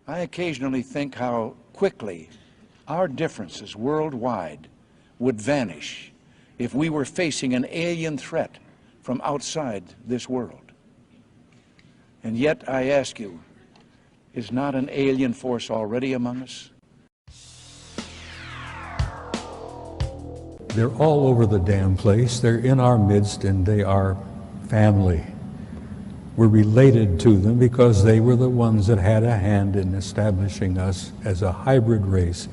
I occasionally think how quickly our differences worldwide would vanish if we were facing an alien threat from outside this world. And yet, I ask you, is not an alien force already among us? They're all over the damn place. They're in our midst, and they are family. We're related to them because they were the ones that had a hand in establishing us as a hybrid race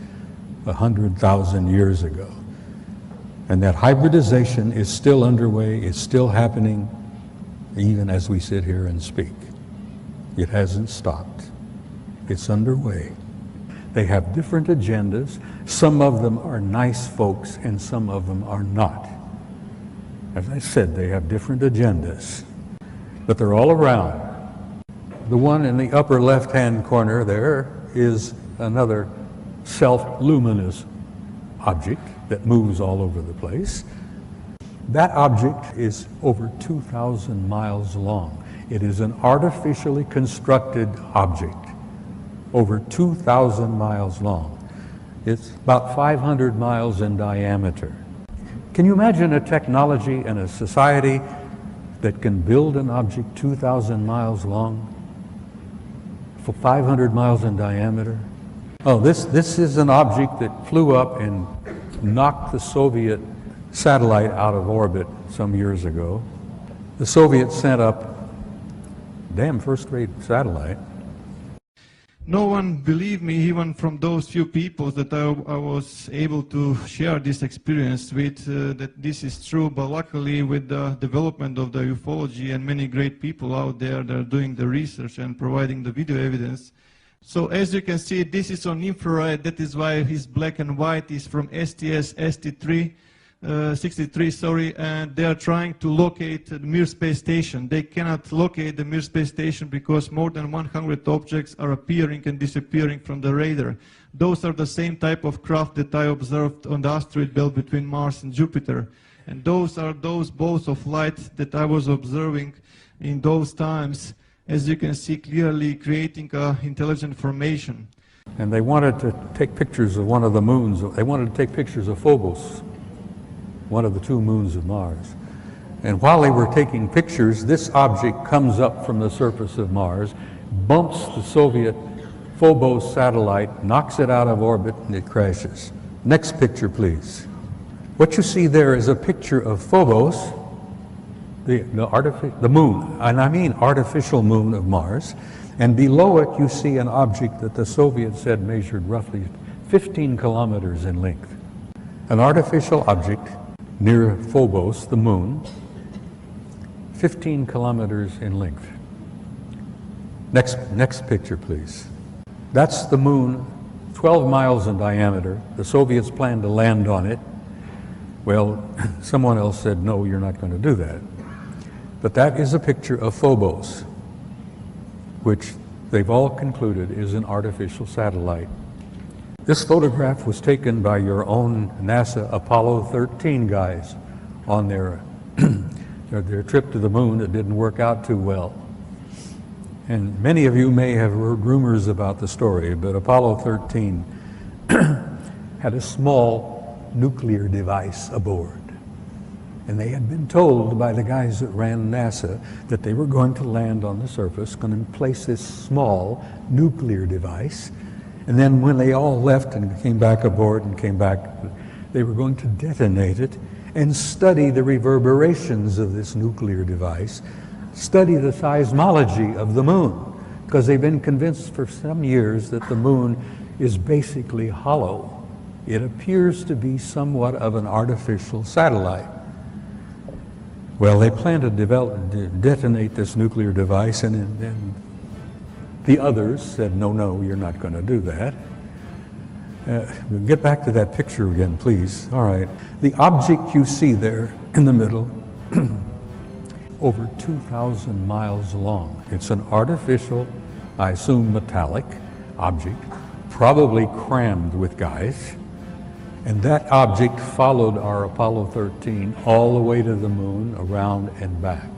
100,000 years ago. And that hybridization is still underway, it's still happening, even as we sit here and speak. It hasn't stopped. It's underway. They have different agendas. Some of them are nice folks and some of them are not. As I said, they have different agendas, but they're all around. The one in the upper left-hand corner there is another self-luminous object that moves all over the place. That object is over 2,000 miles long. It is an artificially constructed object, over 2,000 miles long. It's about 500 miles in diameter. Can you imagine a technology and a society that can build an object 2,000 miles long for 500 miles in diameter? Oh, this is an object that flew up and knocked the Soviet satellite out of orbit some years ago. The Soviets sent up damn first-rate satellite. No one believed me, even from those few people that I was able to share this experience with, that this is true. But luckily, with the development of the ufology and many great people out there that are doing the research and providing the video evidence. So as you can see, this is on infrared. That is why his black and white is from STS-63. 63, sorry, and they are trying to locate the Mir space station. They cannot locate the Mir space station because more than 100 objects are appearing and disappearing from the radar. Those are the same type of craft that I observed on the asteroid belt between Mars and Jupiter. And those are those balls of light that I was observing in those times, as you can see clearly creating intelligent formation. And they wanted to take pictures of one of the moons. They wanted to take pictures of Phobos, one of the two moons of Mars. And while they were taking pictures, this object comes up from the surface of Mars, bumps the Soviet Phobos satellite, knocks it out of orbit, and it crashes. Next picture, please. What you see there is a picture of Phobos, the moon, and I mean artificial moon of Mars, and below it you see an object that the Soviets said measured roughly 15 kilometers in length. An artificial object near Phobos, the moon, 15 kilometers in length. Next picture, please. That's the moon, 12 miles in diameter. The Soviets planned to land on it. Well, someone else said, no, you're not going to do that. But that is a picture of Phobos, which they've all concluded is an artificial satellite. This photograph was taken by your own NASA Apollo 13 guys on their trip to the moon. It didn't work out too well. And many of you may have heard rumors about the story, but Apollo 13 had a small nuclear device aboard. And they had been told by the guys that ran NASA that they were going to land on the surface, going to place this small nuclear device. And then when they all left and came back aboard and came back, they were going to detonate it and study the reverberations of this nuclear device, study the seismology of the moon, because they've been convinced for some years that the moon is basically hollow. It appears to be somewhat of an artificial satellite. Well, they plan to detonate this nuclear device, and then the others said, no, you're not going to do that. Get back to that picture again, please. All right. The object you see there in the middle, over 2,000 miles long. It's an artificial, I assume metallic object, probably crammed with guys. And that object followed our Apollo 13 all the way to the moon, around and back.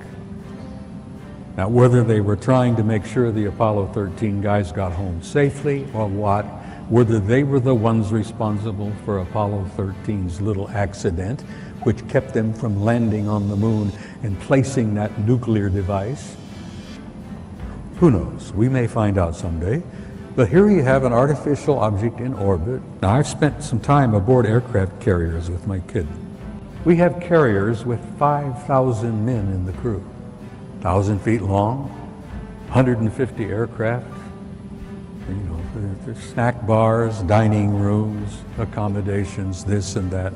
Now, whether they were trying to make sure the Apollo 13 guys got home safely or what, whether they were the ones responsible for Apollo 13's little accident, which kept them from landing on the moon and placing that nuclear device, who knows? We may find out someday. But here you have an artificial object in orbit. Now, I've spent some time aboard aircraft carriers with my kid. We have carriers with 5,000 men in the crew, 1,000 feet long, 150 aircraft. You know, there's snack bars, dining rooms, accommodations, this and that.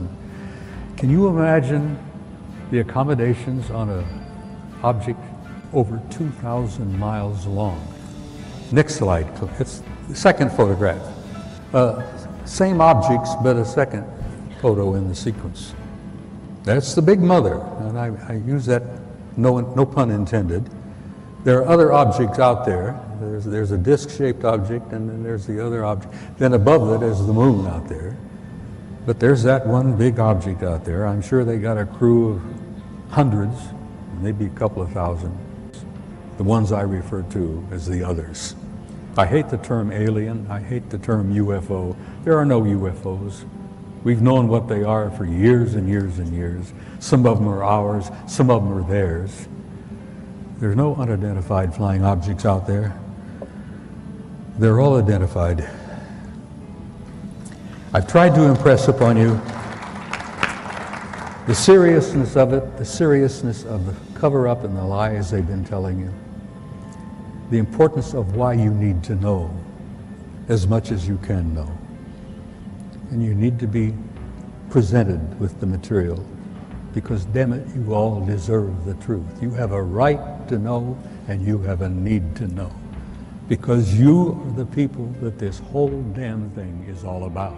Can you imagine the accommodations on an object over 2,000 miles long? Next slide, it's the second photograph. Same objects, but a second photo in the sequence. That's the big mother, and I use that, no pun intended. There are other objects out there. There's a disc-shaped object, and then there's the other object. Then above it is the moon out there. But there's that one big object out there. I'm sure they got a crew of hundreds, maybe a couple of thousand. The ones I refer to as the others. I hate the term alien. I hate the term UFO. There are no UFOs. We've known what they are for years and years and years. Some of them are ours, some of them are theirs. There's no unidentified flying objects out there. They're all identified. I've tried to impress upon you the seriousness of it, the seriousness of the cover-up and the lies they've been telling you, the importance of why you need to know as much as you can know. And you need to be presented with the material because, damn it, you all deserve the truth. You have a right to know and you have a need to know because you are the people that this whole damn thing is all about.